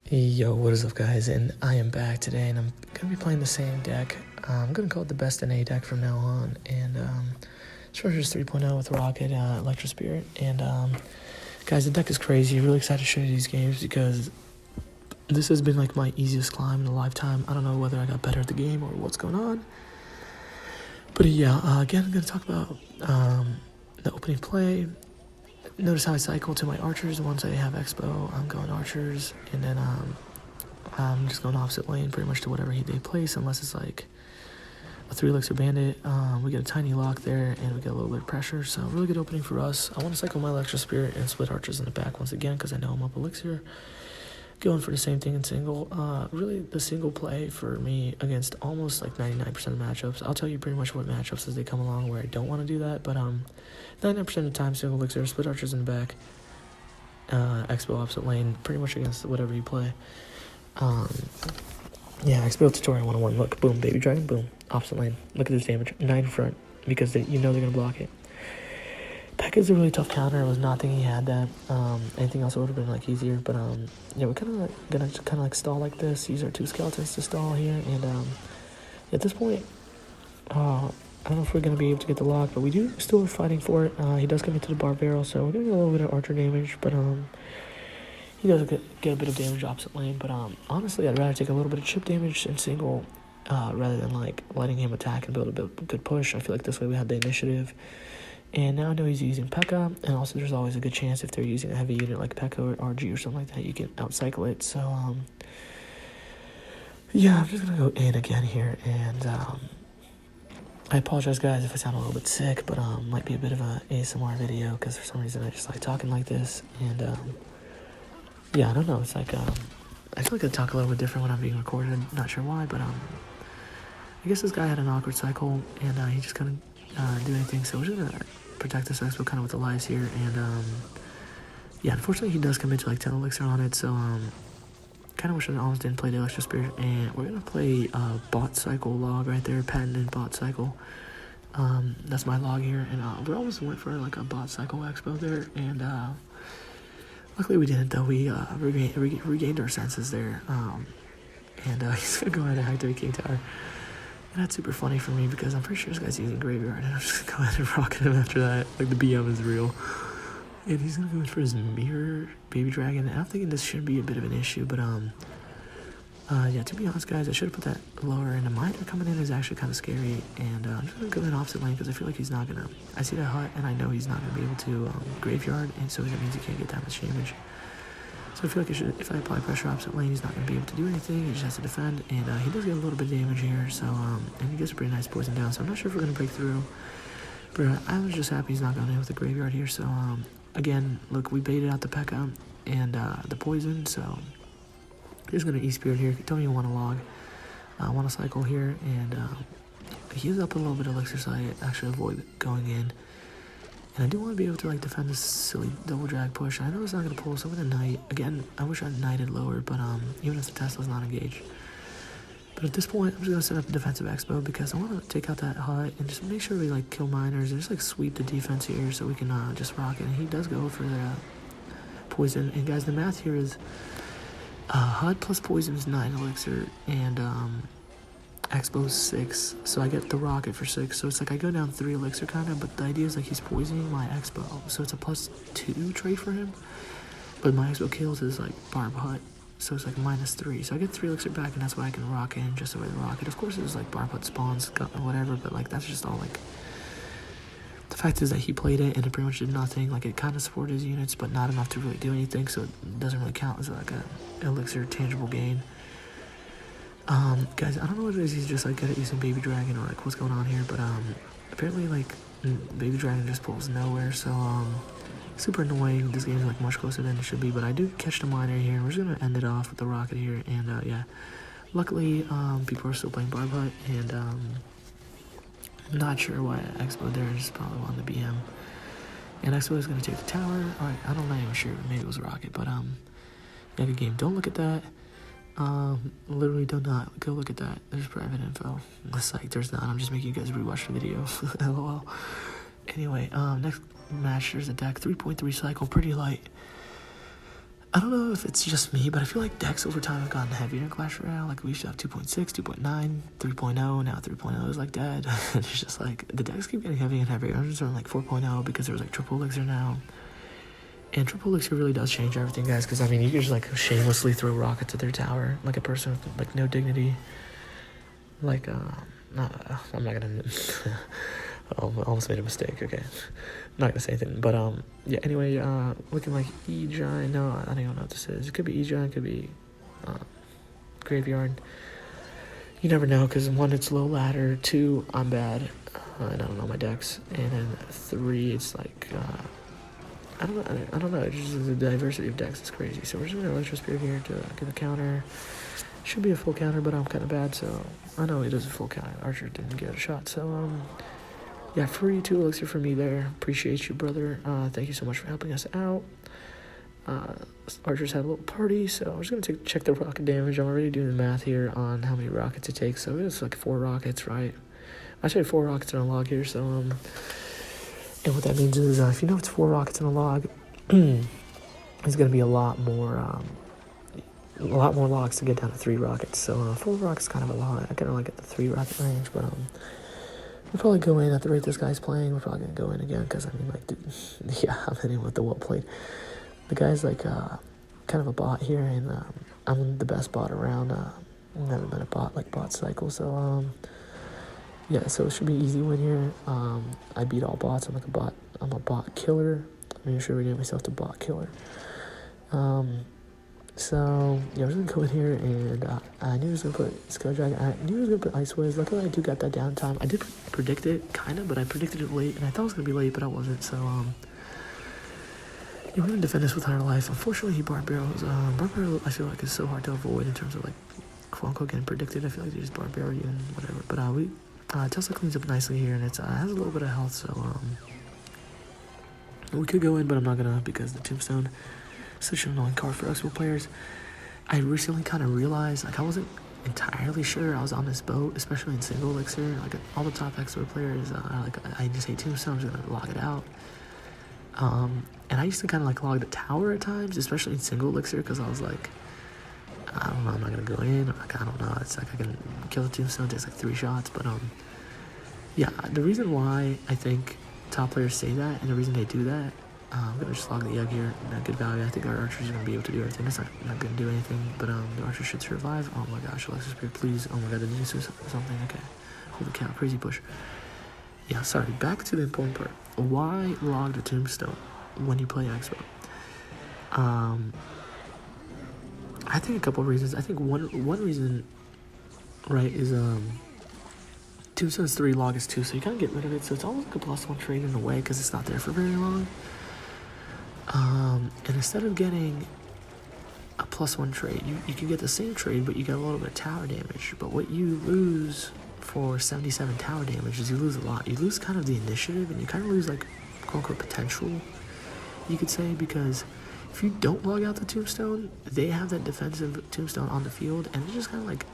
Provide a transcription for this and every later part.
Yo, what is up, guys? And I am back today, and I'm gonna be playing the same deck. I'm gonna call it the best NA deck from now on, and Structures 3.0 with Rocket, Electro Spirit, and guys, the deck is crazy. Really excited to show you these games because this has been like my easiest climb in a lifetime. I don't know whether I got better at the game or what's going on, but yeah. Again, I'm gonna talk about the opening play. Notice how I cycle to my archers. Once I have Xbow, I'm going archers, and then I'm just going opposite lane pretty much to whatever they place, unless it's like a 3 elixir bandit. We get a tiny lock there, and we get a little bit of pressure, so really good opening for us. I want to cycle my Electro Spirit and split archers in the back once again because I know I'm up elixir. Going for the same thing in single. Really the single play for me against almost like 99% of matchups. I'll tell you pretty much what matchups as they come along where I don't want to do that, but 99% of the time single elixir, split archers in the back, Xbow opposite lane, pretty much against whatever you play. Yeah, Xbow tutorial 101. Look, boom, baby dragon, boom, opposite lane. Look at this damage, 9 in front, because you know they're gonna block it. Peck is a really tough counter. I was not thinking he had that. Anything else would have been like easier, but yeah, we're kind of gonna like stall like this. Use our 2 skeletons to stall here, and at this point, I don't know if we're gonna be able to get the lock, but we do still are fighting for it. He does come into the bar barrel, so we're gonna get a little bit of archer damage, but he does get a bit of damage opposite lane. But honestly, I'd rather take a little bit of chip damage in single rather than like letting him attack and build a good push. I feel like this way we have the initiative. And now I know he's using P.E.K.K.A, and also there's always a good chance if they're using a heavy unit like P.E.K.K.A or RG or something like that, you can outcycle it. So, yeah, I'm just going to go in again here, and I apologize, guys, if I sound a little bit sick, but might be a bit of a ASMR video, because for some reason I just like talking like this, and yeah, I don't know, it's like, I feel like I talk a little bit different when I'm being recorded, not sure why, but I guess this guy had an awkward cycle, and he just couldn't do anything, so we're just gonna protect this Xbow kind of with the lies here, and yeah, unfortunately he does commit to like 10 elixir on it, so kind of wish I almost didn't play the Electro Spirit. And we're gonna play bot cycle log right there, patented bot cycle. That's my log here, and we almost went for like a bot cycle Xbow there, and luckily we didn't though. We regained our senses there, and he's gonna go ahead and hack the King Tower. And that's super funny for me because I'm pretty sure this guy's using Graveyard, and I'm just gonna go ahead and rocket him after that. Like, the BM is real. And he's gonna go in for his mirror baby dragon. And I'm thinking this should be a bit of an issue, but yeah, to be honest, guys, I should have put that lower. And the miner coming in is actually kind of scary. And I'm just gonna go in opposite lane because I feel like he's not gonna. I see that hut, and I know he's not gonna be able to Graveyard, and so that means he can't get that much damage. So I feel like if I apply pressure opposite lane, he's not going to be able to do anything. He just has to defend, and he does get a little bit of damage here. So and he gets a pretty nice poison down. So I'm not sure if we're going to break through, but I was just happy he's not going in with the Graveyard here. So again, look, we baited out the P.E.K.K.A and the poison. So he's going to E-Spirit here. Don't even want to log. I want to cycle here, and he's up a little bit of elixir, so I actually avoid going in. And I do want to be able to like defend this silly double drag push. I know it's not going to pull, so I'm going to knight. Again, I wish I knighted lower, but even if the Tesla's not engaged. But at this point, I'm just going to set up a defensive Xbow because I want to take out that hut and just make sure we like kill miners and just like sweep the defense here so we can just rock it. And he does go for the poison. And guys, the math here is hut plus poison is 9 elixir, and Xbow 6, so I get the rocket for 6, so it's like I go down 3 elixir kind of, but the idea is like he's poisoning my Xbow, so it's a +2 trade for him, but my Xbow kills is like barb hut, so it's like -3, so I get 3 elixir back, and that's why I can rock in just the way the rocket. Of course, there's like barb hut spawns, whatever, but like that's just all like, the fact is that he played it and it pretty much did nothing. Like, it kind of supported his units, but not enough to really do anything, so it doesn't really count as like a elixir tangible gain. Guys, I don't know what it is, he's just like good at using Baby Dragon or like what's going on here, but apparently like Baby Dragon just pulls nowhere, so super annoying. This game's like much closer than it should be, but I do catch the miner here, and we're just gonna end it off with the rocket here, and yeah, luckily people are still playing Barb Hut, and I'm not sure why Xbow there is probably on the BM, and Xbow is gonna take the tower. Alright, I'm not even sure, maybe it was a rocket, but yeah, good game. Don't look at that. Literally do not go look at that. There's private info. It's like there's not. I'm just making you guys rewatch the video. LOL. Anyway, next match, there's a deck 3.3 cycle, pretty light. I don't know if it's just me, but I feel like decks over time have gotten heavier in Clash Royale. Like, we used to have 2.6, 2.9, 3.0, now 3.0 is, like, dead. It's just, like, the decks keep getting heavier and heavier. I'm just on, like, 4.0 because there's, like, triple elixir now. And triple elixir really does change everything, guys, because, I mean, you can just, like, shamelessly throw rockets at their tower, like a person with, like, no dignity. Like, I'm not gonna... I almost made a mistake, okay. I'm not gonna say anything, but, yeah, anyway, looking like E-Giant, no, I don't even know what this is. It could be E-Giant, it could be, Graveyard. You never know, because 1, it's low ladder, 2, I'm bad, and I don't know my decks, and then 3, it's like, I don't know, it's just the diversity of decks is crazy, so we're just gonna Electro Spear here to give a counter. Should be a full counter, but I'm kind of bad, so I know he does a full counter. Archer didn't get a shot, so, yeah, free 2 elixir for me there. Appreciate you, brother. Thank you so much for helping us out. Archers had a little party, so I'm just going to check the rocket damage. I'm already doing the math here on how many rockets it takes. So it's like 4 rockets, right? I said 4 rockets in a log here, so, and what that means is, if you know it's 4 rockets in a log, it's going to be a lot more logs to get down to 3 rockets. So, 4 rockets is kind of a lot. I kind of like at the 3 rocket range, but, we'll probably go in at the rate this guy's playing. We're probably going to go in again because, I mean, like, dude, yeah, I'm hitting with the well played. The guy's, like, kind of a bot here, and I'm the best bot around. I've never been a bot, like, bot cycle, so, yeah, so it should be easy win here. I beat all bots. I'm a bot killer. I'm going to rename myself to bot killer. So, yeah, I was going to go in here, and I knew he was going to put Skill Dragon. I knew he was going to put Ice Wiz. Luckily, I do got that downtime. I did predict it, kind of, but I predicted it late, and I thought it was going to be late, but I wasn't. So, yeah, we're going to defend this with Higher Life. Unfortunately, he Barbarrows. Barbarrow, I feel like, is so hard to avoid in terms of, like, quote-unquote getting predicted. I feel like they just Barbarrow you and whatever. But, Tesla cleans up nicely here, and it has a little bit of health, so, we could go in, but I'm not going to because the Tombstone... Such an annoying card for Xbow players. I recently kind of realized, like, I wasn't entirely sure I was on this boat, especially in single elixir. Like, all the top Xbow players, I just hate Tombstone, I'm just gonna log it out. And I used to kind of, like, log the tower at times, especially in single elixir, because I was like, I don't know, I'm not gonna go in, like, I don't know, it's like I can kill the Tombstone, it takes like 3 shots, but, yeah, the reason why I think top players say that, and the reason they do that, I'm going to just log the egg here, not good value. I think our archers are going to be able to do everything. It's not going to do anything, but the archer should survive. Oh my gosh, Alexis Spear, please. Oh my god, the news is something. Okay, holy cow, crazy push. Yeah, sorry, back to the important part. Why log the Tombstone when you play Xbow? I think a couple of reasons. I think one reason, right, is Tombstone's 3, log is 2, so you kind of get rid of it, so it's almost like a +1 trade in a way, because it's not there for very long. And instead of getting a +1 trade, you can get the same trade, but you get a little bit of tower damage. But what you lose for 77 tower damage is you lose a lot. You lose kind of the initiative, and you kind of lose, like, quote-unquote potential, you could say, because if you don't log out the Tombstone, they have that defensive Tombstone on the field, and it's just kind of, like,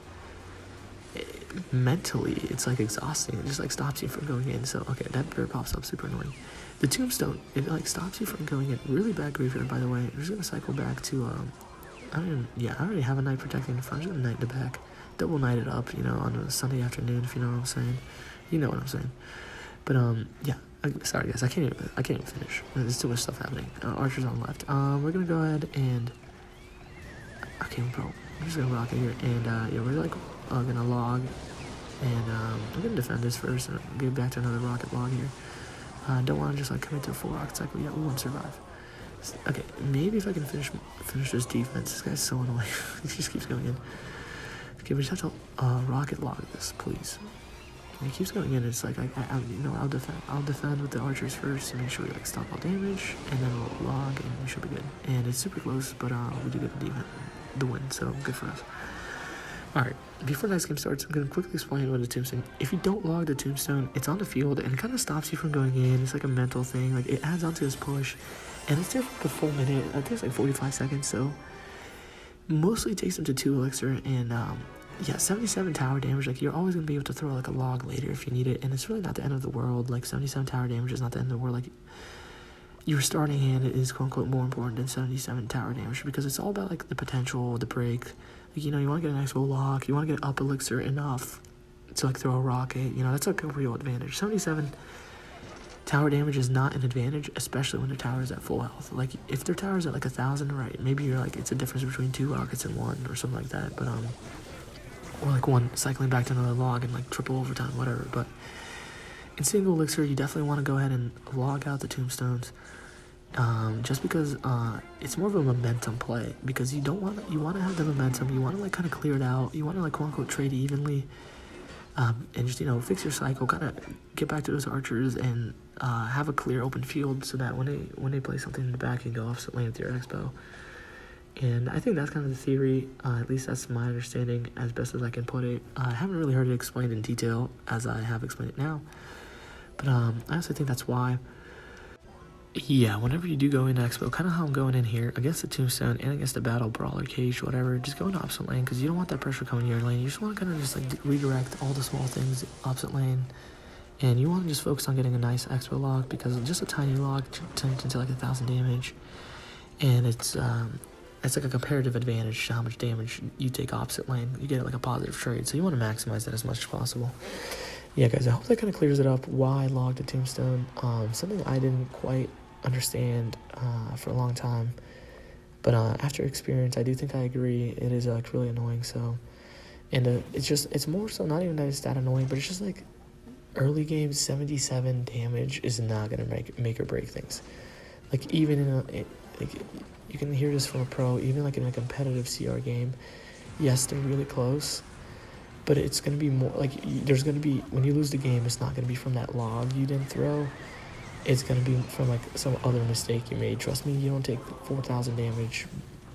mentally, it's, like, exhausting. It just, like, stops you from going in. So, okay, that bird pops up, super annoying. The Tombstone, it, like, stops you from going in. Really bad graveyard, by the way. I'm just gonna cycle back to, I already have a Knight protecting the front. I'm just gonna Knight the back. Double Knight it up, you know, on a Sunday afternoon, if you know what I'm saying. You know what I'm saying. But, yeah. Sorry, guys, I can't even finish. There's too much stuff happening. Archer's on left. We're gonna go ahead and... Okay, bro. I'm just gonna rock it here. And, yeah, we're, like, gonna log. And, I'm gonna defend this first and get back to another rocket log here. Don't want to just, like, commit to a full rocket cycle. Yeah, we want to survive. Okay, maybe if I can finish this defense. This guy's so annoying. He just keeps going in. Okay, we just have to rocket log this, please. And he keeps going in. It's like I'll defend with the archers first to make sure we, like, stop all damage, and then we'll log, and we should be good. And it's super close, but we do get the win, so good for us. Alright, before the next game starts, I'm going to quickly explain what a Tombstone... If you don't log the Tombstone, it's on the field, and it kind of stops you from going in. It's like a mental thing. Like, it adds on to his push, and it's there for like a full minute. I think it's like 45 seconds, so... Mostly takes him to 2 elixir, and, yeah, 77 tower damage. Like, you're always going to be able to throw, like, a log later if you need it, and it's really not the end of the world. Like, 77 tower damage is not the end of the world. Like, your starting hand is quote unquote more important than 77 tower damage, because it's all about like the potential, the break. Like, you know, you want to get an Xbow lock, you want to get up elixir enough to like throw a rocket. You know, that's like a real advantage. 77 tower damage is not an advantage, especially when the tower is at full health. Like, if their tower is at like 1,000, right, maybe you're like, it's a difference between 2 rockets and 1 or something like that. But or like 1 cycling back to another log and like triple overtime, whatever. But in single elixir, you definitely want to go ahead and log out the tombstones, just because it's more of a momentum play, because you want to have the momentum, you want to like kind of clear it out, you want to like quote unquote trade evenly, and just, you know, fix your cycle, kind of get back to those archers and have a clear open field, so that when they play something in the back, you can go opposite lane with your Xbow. And I think that's kind of the theory, at least that's my understanding as best as I can put it. I haven't really heard it explained in detail as I have explained it now, but I also think that's why. Yeah, whenever you do go into Xbow, kind of how I'm going in here, against the Tombstone and against the Battle Brawler, Cage, whatever, just go into opposite lane, because you don't want that pressure coming to your lane. You just want to kind of just like redirect all the small things opposite lane, and you want to just focus on getting a nice Xbow lock, because just a tiny lock turns into like 1,000 damage, and it's like a comparative advantage to how much damage you take opposite lane. You get like a positive trade, so you want to maximize that as much as possible. Yeah, guys, I hope that kind of clears it up why I logged a Tombstone. Something I didn't quite understand for a long time, but after experience, I do think I agree. It is like really annoying. So, and it's more so not even that it's that annoying, but it's just like early game 77 damage is not gonna make or break things. Like, even in like, you can hear this from a pro, even like in a competitive CR game, yes, they're really close, but it's going to be more like, there's going to be, when you lose the game, it's not going to be from that log you didn't throw, it's going to be from like some other mistake you made. Trust me, you don't take 4,000 damage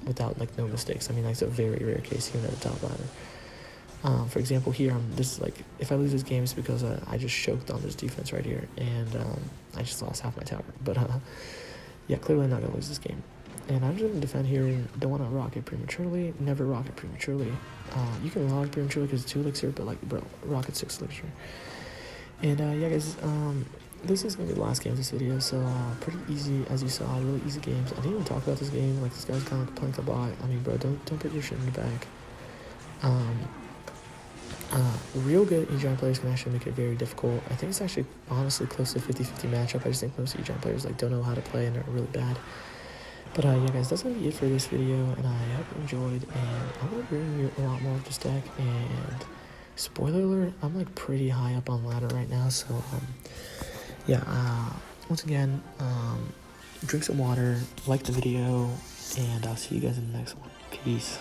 without like no mistakes. I mean, that's a very rare case even at the top ladder. For example, here, this is like, if I lose this game, it's because I just choked on this defense right here, and I just lost half my tower. But yeah, clearly I'm not going to lose this game. And I'm just going to defend here and don't want to rocket prematurely. Never rocket prematurely. You can log prematurely because it's 2 elixir, but like, bro, rocket 6 elixir. And yeah, guys, this is going to be the last game of this video, so pretty easy, as you saw, really easy games. I didn't even talk about this game. Like, this guy's kind of like playing the bot. I mean, bro, don't put your shit in the back. Real good E-Giant players can actually make it very difficult. I think it's actually honestly close to 50-50 matchup. I just think most E-Giant players like don't know how to play and are really bad. But yeah, guys, that's going to be it for this video, and I hope you enjoyed, and I'm going to bring you a lot more of this deck, and spoiler alert, I'm like pretty high up on ladder right now, so yeah, once again, drink some water, like the video, and I'll see you guys in the next one. Peace.